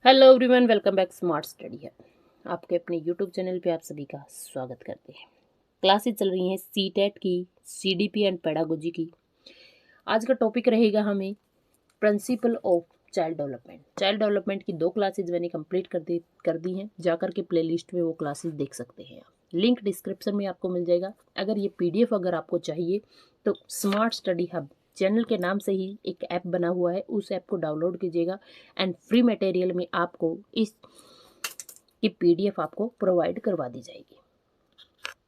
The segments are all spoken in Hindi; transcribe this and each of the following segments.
Hello everyone, welcome back smart study है। आपके अपने यूट्यूब चैनल पे आप सभी का स्वागत करते हैं। क्लासेस चल रही हैं सीटेट की, सीडीपी एंड पेडागोजी की। आज का टॉपिक रहेगा हमें principle of child development. Child development की 2 क्लासेज मैंने कंप्लीट कर दी हैं। जाकर के प्लेलिस्ट में वो क्लासेस देख सकते हैं आप। लिंक डिस्क्रिप्शन में आपको मिल जाएगा। अगर ये पीडीएफ अगर आपको चाहिए तो स्मार्ट स्टडी हब चैनल के नाम से ही एक ऐप बना हुआ है, उस ऐप को डाउनलोड कीजिएगा एंड फ्री मटेरियल में आपको इस की पीडीएफ आपको प्रोवाइड करवा दी जाएगी।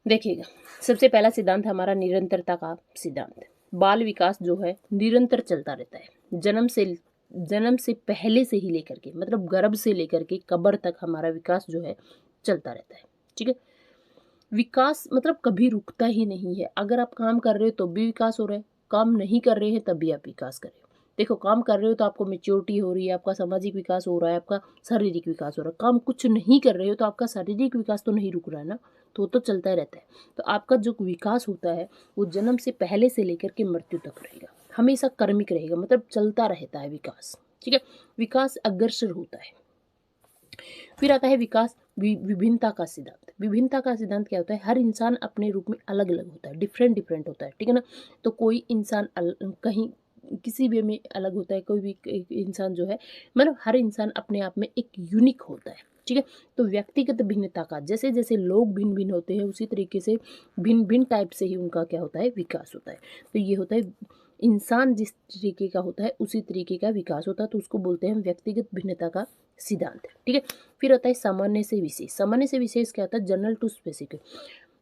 देखिएगा, सबसे पहला सिद्धांत हमारा निरंतरता का सिद्धांत। बाल विकास जो है निरंतर चलता रहता है। जन्म से पहले से ही लेकर के, मतलब गर्भ से लेकर के कब्र तक हमारा विकास जो है चलता रहता है। ठीक है, विकास मतलब कभी रुकता ही नहीं है। अगर आप काम कर रहे हो तो भी विकास हो रहा है, काम नहीं कर रहे हैं तब भी आप विकास कर रहे हो। देखो, काम कर रहे हो तो आपको मेच्योरिटी हो रही है, आपका सामाजिक विकास हो रहा है, आपका शारीरिक विकास हो रहा है। काम कुछ नहीं कर रहे हो तो आपका शारीरिक विकास तो नहीं रुक रहा है ना, तो वो तो चलता ही रहता है। तो आपका जो विकास होता है वो जन्म से पहले से लेकर के मृत्यु तक रहेगा, हमेशा कर्मिक रहेगा, मतलब चलता रहता है विकास। ठीक है, विकास अग्रसर होता है। फिर आता है विकास विभिन्नता का सिद्धांत। विभिन्नता का सिद्धांत क्या होता है? हर इंसान अपने रूप में अलग अलग होता है, डिफरेंट डिफरेंट होता है। ठीक है ना, तो कोई इंसान कहीं किसी वे में अलग होता है, कोई भी इंसान जो है, मतलब हर इंसान अपने आप में एक यूनिक होता है। ठीक है, तो व्यक्तिगत भिन्नता का, जैसे जैसे लोग भिन्न भिन्न होते हैं उसी तरीके से भिन्न भिन्न टाइप से ही उनका क्या होता है, विकास होता है। तो ये होता है, इंसान जिस तरीके का होता है उसी तरीके का विकास होता है, तो उसको बोलते हैं व्यक्तिगत भिन्नता का सिद्धांत। ठीक है, फिर आता है सामान्य से विशेष। सामान्य से विशेष क्या होता है? General to specific.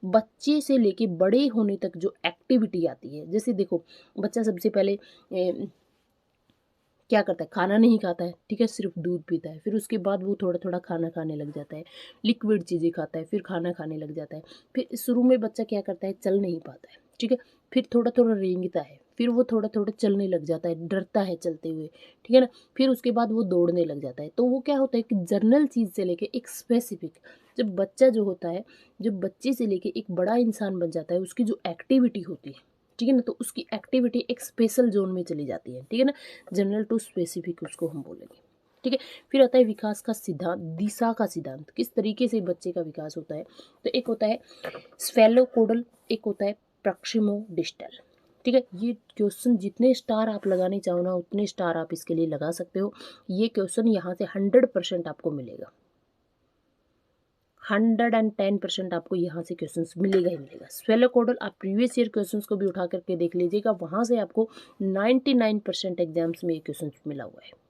बच्चे से लेके बड़े होने तक जो एक्टिविटी आती है, जैसे देखो, बच्चा सबसे पहले क्या करता है? खाना नहीं खाता है, ठीक है, सिर्फ दूध पीता है। फिर उसके बाद वो थोड़ा थोड़ा खाना खाने लग जाता है, लिक्विड चीज़ें खाता है, फिर खाना खाने लग जाता है। फिर शुरू में बच्चा क्या करता है? चल नहीं पाता है, ठीक है, फिर थोड़ा थोड़ा रेंगता है, फिर वो थोड़ा थोड़ा चलने लग जाता है, डरता है चलते हुए, ठीक है ना, फिर उसके बाद वो दौड़ने लग जाता है। तो वो क्या होता है कि जर्नल चीज़ से लेके एक स्पेसिफिक, जब बच्चा जो होता है, जब बच्चे से लेके एक बड़ा इंसान बन जाता है, उसकी जो एक्टिविटी होती है, ठीक है ना, तो उसकी एक्टिविटी एक स्पेशल जोन में चली जाती है। ठीक है ना, जनरल टू स्पेसिफिक उसको हम बोलेंगे। ठीक है, फिर आता है विकास का सिद्धांत, दिशा का सिद्धांत। किस तरीके से बच्चे का विकास होता है? तो एक होता है स्फेलोकोडल, एक होता है प्रॉक्सिमो डिस्टल। ठीक है, ये क्वेश्चन जितने स्टार आप लगाने चाहो ना उतने स्टार आप इसके लिए लगा सकते हो। ये क्वेश्चन यहाँ से 100% आपको मिलेगा, 110% आपको यहाँ से क्वेश्चंस मिलेगा ही मिलेगा। स्फेलोकोडल आप प्रीवियस ईयर क्वेश्चंस को भी उठा करके देख लीजिएगा, वहाँ से आपको 99% एग्जाम्स में ये क्वेश्चन मिला हुआ है।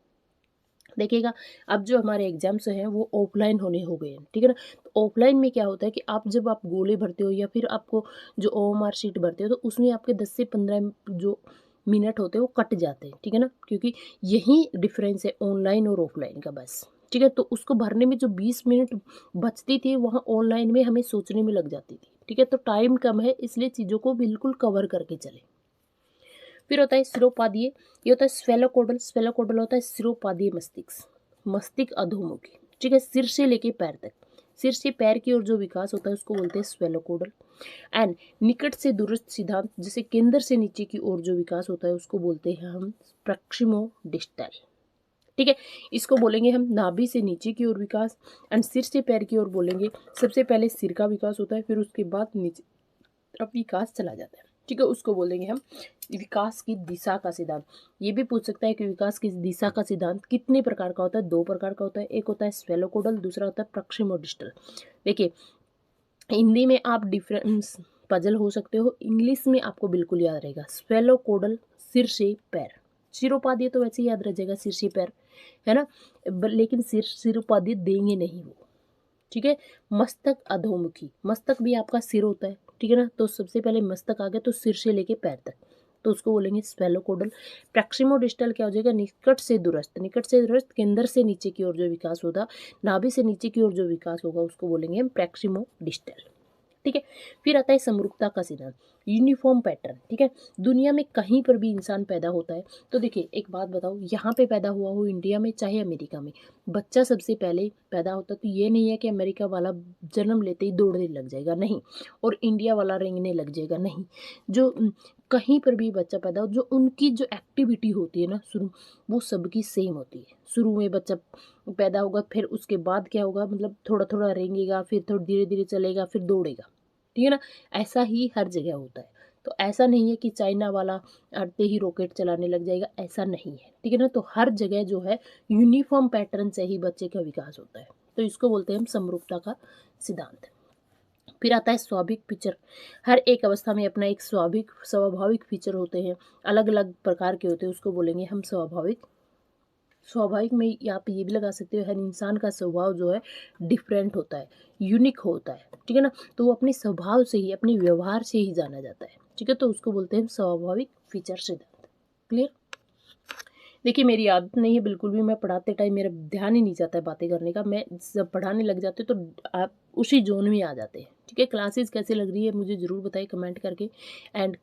देखिएगा, अब जो हमारे एग्जाम्स हैं वो ऑफलाइन होने हो गए हैं, ठीक है ना। तो ऑफलाइन में क्या होता है कि आप जब आप गोले भरते हो या फिर आपको जो ओएमआर शीट भरते हो, तो उसमें आपके 10 से 15 जो मिनट होते हैं वो कट जाते हैं, ठीक है ना, क्योंकि यही डिफरेंस है ऑनलाइन और ऑफलाइन का, बस। ठीक है, तो उसको भरने में जो 20 मिनट बचती थी वहाँ ऑनलाइन में हमें सोचने में लग जाती थी। ठीक है, तो टाइम कम है, इसलिए चीज़ों को बिल्कुल कवर करके चले। फिर होता है सिरोपादीय, ये होता है स्फेलोकोडल। स्फेलोकोडल होता है सिरोपादीय मस्तिष्क, मस्तिष्क अधोमुखी। ठीक है, सिर से लेके पैर तक, सिर से पैर की ओर जो विकास होता है उसको बोलते हैं स्फेलोकोडल। एंड निकट से दूरस्थ सिद्धांत, जैसे केंद्र से नीचे की ओर जो विकास होता है उसको बोलते हैं हम प्रॉक्सिमो डिस्टल। ठीक है, इसको बोलेंगे हम नाभि से नीचे की ओर विकास। एंड सिर से पैर की ओर बोलेंगे, सबसे पहले सिर का विकास होता है, फिर उसके बाद नीचे अब विकास चला जाता है। ठीक है, उसको बोलेंगे हम विकास की दिशा का सिद्धांत। ये भी पूछ सकता है कि विकास की दिशा का सिद्धांत कितने प्रकार का होता है? 2 प्रकार का होता है, एक होता है स्फेलोकोडल, दूसरा होता है प्रॉक्सिमोडिस्टल। देखिए, हिंदी में आप डिफरेंस पजल हो सकते हो, इंग्लिश में आपको बिल्कुल याद रहेगा। स्फेलोकोडल सिर से पैर, सिरोपादी तो वैसे ही याद रह जाएगा, सिर से पैर, है ना, लेकिन सिरोपादी देंगे नहीं वो। ठीक है, मस्तक अधोमुखी, मस्तक भी आपका सिर होता है, ठीक है ना, तो सबसे पहले मस्तक आ गया, तो सिर से लेके पैर तक, तो उसको बोलेंगे स्फेलोकोडल। प्रॉक्सिमोडिस्टल क्या हो जाएगा? निकट से दूरस्थ, निकट से दूरस्थ, केंद्र से नीचे की ओर जो विकास होगा, नाभि से नीचे की ओर जो विकास होगा उसको बोलेंगे हम प्रॉक्सिमोडिस्टल। ठीक है, फिर आता है समरूपता का सिद्धांत। यूनिफॉर्म पैटर्न, ठीक है। दुनिया में कहीं पर भी इंसान पैदा होता है तो देखिए एक बात बताओ, यहाँ पे पैदा हुआ हो इंडिया में चाहे अमेरिका में, बच्चा सबसे पहले पैदा होता तो ये नहीं है कि अमेरिका वाला जन्म लेते ही दौड़ने लग जाएगा, नहीं, और इंडिया वाला रेंगने लग जाएगा, नहीं। जो कहीं पर भी बच्चा पैदा हो, जो उनकी जो एक्टिविटी होती है ना शुरू, वो सबकी सेम होती है। शुरू में बच्चा पैदा होगा, फिर उसके बाद क्या होगा, मतलब थोड़ा थोड़ा रेंगेगा, फिर थोड़ा धीरे धीरे चलेगा, फिर दौड़ेगा, ठीक है ना। ऐसा ही हर जगह होता है। तो ऐसा नहीं है कि चाइना वाला आते ही रॉकेट चलाने लग जाएगा, ऐसा नहीं है, ठीक है ना। तो हर जगह जो है यूनिफॉर्म पैटर्न से ही बच्चे का विकास होता है। तो इसको बोलते हैं हम समरूपता का सिद्धांत। फिर आता है स्वाभाविक फीचर। हर एक अवस्था में अपना एक स्वाभाविक फीचर होते हैं, अलग अलग प्रकार के होते हैं, उसको बोलेंगे हम स्वाभाविक। स्वाभाविक में आप ये भी लगा सकते हो, हर इंसान का स्वभाव जो है डिफरेंट होता है, यूनिक होता है, ठीक है ना। तो वो अपने स्वभाव से ही, अपने व्यवहार से ही जाना जाता है, ठीक है। तो उसको बोलते हैं स्वाभाविक फीचर सिद्धांत। क्लियर। देखिए मेरी आदत नहीं है बिल्कुल भी, मैं पढ़ाते टाइम मेरा ध्यान ही नहीं जाता है बातें करने का, मैं जब पढ़ाने लग जाते तो आप उसी जोन में आ जाते हैं, ठीक है। क्लासेस कैसे लग रही है मुझे ज़रूर बताइए कमेंट करके, एंड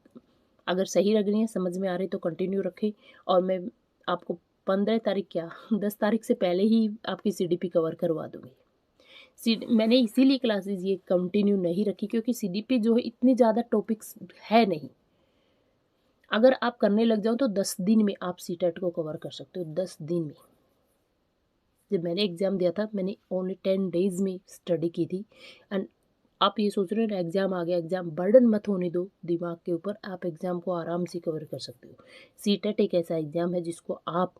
अगर सही लग रही है, समझ में आ रही तो कंटिन्यू रखें। और मैं आपको 15 तारीख क्या 10 तारीख से पहले ही आपकी CDP कवर करवा दूँगी। मैंने इसीलिए क्लासेस ये कंटिन्यू नहीं रखी क्योंकि CDP जो है इतनी ज़्यादा टॉपिक्स है नहीं। अगर आप करने लग जाओ तो 10 दिन में आप CTET को कवर कर सकते हो, 10 दिन में। जब मैंने एग्ज़ाम दिया था मैंने ओनली 10 डेज़ में स्टडी की थी। एंड आप ये सोच रहे हो ना एग्ज़ाम आ गया, एग्ज़ाम बर्डन मत होने दो दिमाग के ऊपर, आप एग्ज़ाम को आराम से कवर कर सकते हो। CTET एक ऐसा एग्ज़ाम है जिसको आप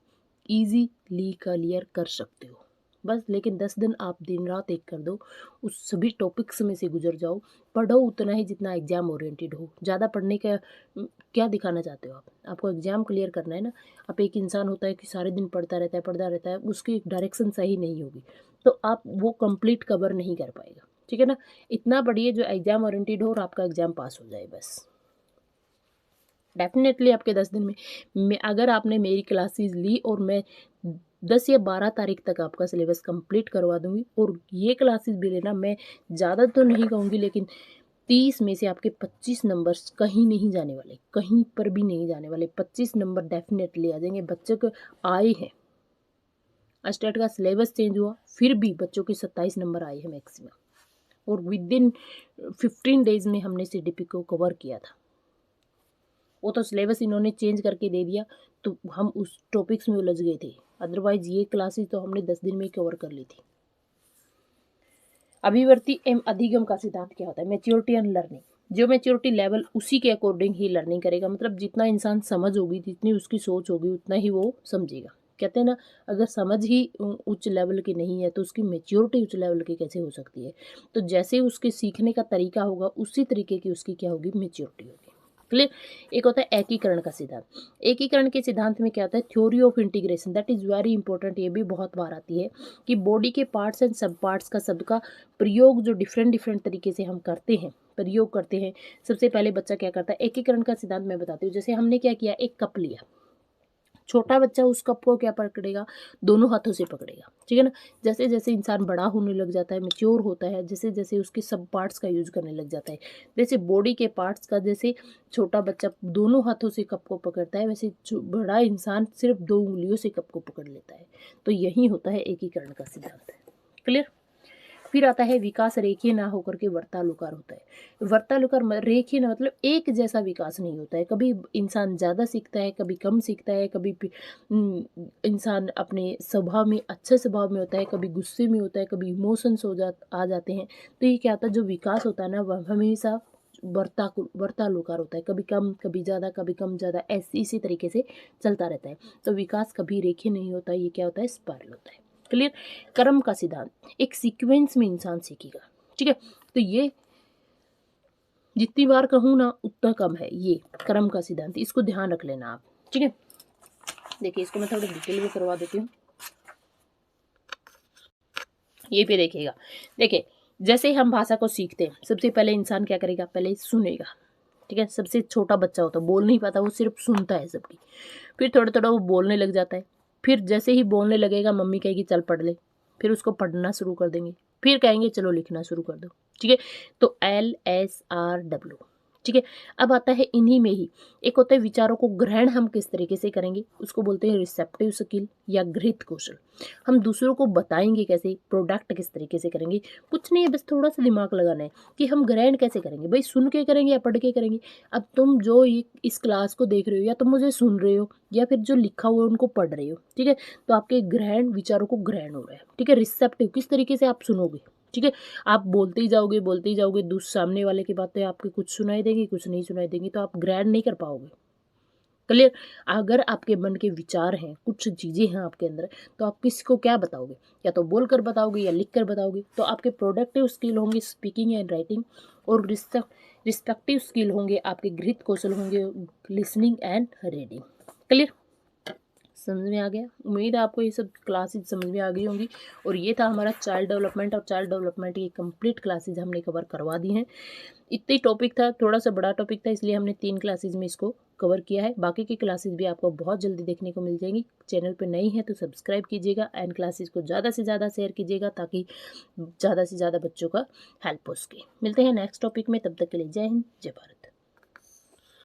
ईज़िली क्लियर कर सकते हो, बस। लेकिन 10 दिन आप दिन रात एक कर दो, उस सभी टॉपिक्स में से गुजर जाओ, पढ़ो उतना ही जितना एग्ज़ाम ओरिएंटेड हो। ज़्यादा पढ़ने का क्या दिखाना चाहते हो आप? आपको एग्ज़ाम क्लियर करना है ना। अब एक इंसान होता है कि सारे दिन पढ़ता रहता है, उसकी डायरेक्शन सही नहीं होगी, तो आप वो कंप्लीट कवर नहीं कर पाएगा, ठीक है ना। इतना पढ़िए जो एग्ज़ाम ओरिएंटेड हो और आपका एग्ज़ाम पास हो जाए, बस। डेफिनेटली आपके 10 दिन में अगर आपने मेरी क्लासेस ली और मैं 10 या 12 तारीख तक आपका सिलेबस कंप्लीट करवा दूंगी। और ये क्लासेस भी लेना, मैं ज़्यादा तो नहीं कहूँगी लेकिन 30 में से आपके 25 नंबर्स कहीं नहीं जाने वाले, कहीं पर भी नहीं जाने वाले। 25 नंबर डेफिनेटली आ जाएंगे। बच्चों को आए हैं, स्टेट का सिलेबस चेंज हुआ फिर भी बच्चों के 27 नंबर आए हैं मैक्सिमम, और विद इन 15 डेज में हमने CDP को कवर किया था। वो तो सिलेबस इन्होंने चेंज करके दे दिया तो हम उस टॉपिक्स में उलझ गए थे, अदरवाइज ये क्लासेस तो हमने 10 दिन में कवर कर ली थी। अभिवर्ती एवं अधिगम का सिद्धांत क्या होता है? Maturity and learning. जो मैच्योरिटी लेवल उसी के अकॉर्डिंग ही लर्निंग करेगा, मतलब जितना इंसान समझ होगी, जितनी उसकी सोच होगी, उतना ही वो समझेगा। कहते हैं ना, अगर समझ ही उच्च लेवल की नहीं है तो उसकी मैच्योरिटी उच्च लेवल की कैसे हो सकती है? तो जैसे उसके सीखने का तरीका होगा उसी तरीके की उसकी क्या होगी, मैच्योरिटी होगी। क्लियर। एक होता है एकीकरण का सिद्धांत। एकीकरण के सिद्धांत में क्या होता है? Theory of integration, that is very important. ये भी बहुत बार आती है कि बॉडी के पार्ट्स एंड सब पार्ट्स का सबका प्रयोग जो डिफरेंट डिफरेंट तरीके से हम करते हैं, प्रयोग करते हैं। सबसे पहले बच्चा क्या करता है? एकीकरण का सिद्धांत मैं बताती हूँ। जैसे हमने क्या किया, एक कप लिया, छोटा बच्चा उस कप को क्या पकड़ेगा? दोनों हाथों से पकड़ेगा, ठीक है ना। जैसे जैसे इंसान बड़ा होने लग जाता है, मैच्योर होता है, जैसे जैसे उसके सब पार्ट्स का यूज करने लग जाता है, जैसे बॉडी के पार्ट्स का, जैसे छोटा बच्चा दोनों हाथों से कप को पकड़ता है, वैसे बड़ा इंसान सिर्फ 2 उंगलियों से कप को पकड़ लेता है। तो यही होता है एकीकरण का सिद्धांत। क्लियर। फिर आता है विकास रेखीय ना होकर के वर्तानुकार होता है। वर्तानुकार रेखीय ना मतलब एक जैसा विकास नहीं होता है। कभी इंसान ज़्यादा सीखता है, कभी कम सीखता है, कभी इंसान अपने स्वभाव में, अच्छे स्वभाव में होता है, कभी गुस्से में होता है, कभी इमोशंस आ जाते हैं। तो ये क्या होता है, जो विकास होता है ना वह हमेशा वर्तानुकार होता है, कभी कम कभी ज़्यादा, कभी कम ज़्यादा, ऐसे इसी तरीके से चलता रहता है। तो विकास कभी रेखीय नहीं होता, ये क्या होता है, स्पाइरल होता है। क्लियर। कर्म का सिद्धांत, एक सीक्वेंस में इंसान सीखेगा, ठीक है। तो ये जितनी बार कहूँ ना उतना कम है, ये कर्म का सिद्धांत, इसको ध्यान रख लेना आप, ठीक है। देखिए इसको मैं थोड़ा डिटेल में करवा देती हूँ। ये पे देखिएगा, देखिए जैसे हम भाषा को सीखते हैं, सबसे पहले इंसान क्या करेगा? पहले सुनेगा, ठीक है। सबसे छोटा बच्चा होता है, बोल नहीं पाता, वो सिर्फ सुनता है सबकी। फिर थोड़ा थोड़ा वो बोलने लग जाता है। फिर जैसे ही बोलने लगेगा मम्मी कहेगी चल पढ़ ले, फिर उसको पढ़ना शुरू कर देंगे, फिर कहेंगे चलो लिखना शुरू कर दो, ठीक है। तो LSRW, ठीक है। अब आता है इन्हीं में ही एक होता है विचारों को ग्रहण हम किस तरीके से करेंगे, उसको बोलते हैं रिसेप्टिव स्किल या गृहीत कौशल। हम दूसरों को बताएंगे कैसे, प्रोडक्ट किस तरीके से करेंगे, कुछ नहीं है, बस थोड़ा सा दिमाग लगाना है कि हम ग्रहण कैसे करेंगे। भाई सुन के करेंगे या पढ़ के करेंगे। अब तुम जो ये इस क्लास को देख रहे हो, या तुम मुझे सुन रहे हो, या फिर जो लिखा हुआ है उनको पढ़ रहे हो, ठीक है, तो आपके ग्रहण विचारों को ग्रहण हो रहा है, ठीक है। रिसेप्टिव किस तरीके से आप सुनोगे, ठीक है। आप बोलते ही जाओगे, सामने वाले की बातें आपके कुछ सुनाई देंगी, कुछ नहीं सुनाई देंगी, तो आप ग्रहण नहीं कर पाओगे। क्लियर। अगर आपके मन के विचार हैं, कुछ चीज़ें हैं आपके अंदर, तो आप किसी को क्या बताओगे, या तो बोल कर बताओगे या लिख कर बताओगे। तो आपके प्रोडक्टिव स्किल होंगे स्पीकिंग एंड राइटिंग, और रिस्पेक्टिव स्किल होंगे आपके गृहीत कौशल होंगे लिसनिंग एंड रीडिंग। क्लियर। समझ में आ गया। उम्मीद है आपको ये सब क्लासेज समझ में आ गई होंगी। और ये था हमारा चाइल्ड डेवलपमेंट, और चाइल्ड डेवलपमेंट की कंप्लीट क्लासेज हमने कवर करवा दी हैं। इतना ही टॉपिक था, थोड़ा सा बड़ा टॉपिक था, इसलिए हमने 3 क्लासेज में इसको कवर किया है। बाकी की क्लासेज भी आपको बहुत जल्दी देखने को मिल जाएंगी। चैनल पे नई है तो सब्सक्राइब कीजिएगा एंड क्लासेज को ज़्यादा से ज़्यादा शेयर कीजिएगा, ताकि ज़्यादा से ज़्यादा बच्चों का हेल्प हो सके। मिलते हैं नेक्स्ट टॉपिक में, तब तक के लिए जय हिंद, जय भारत।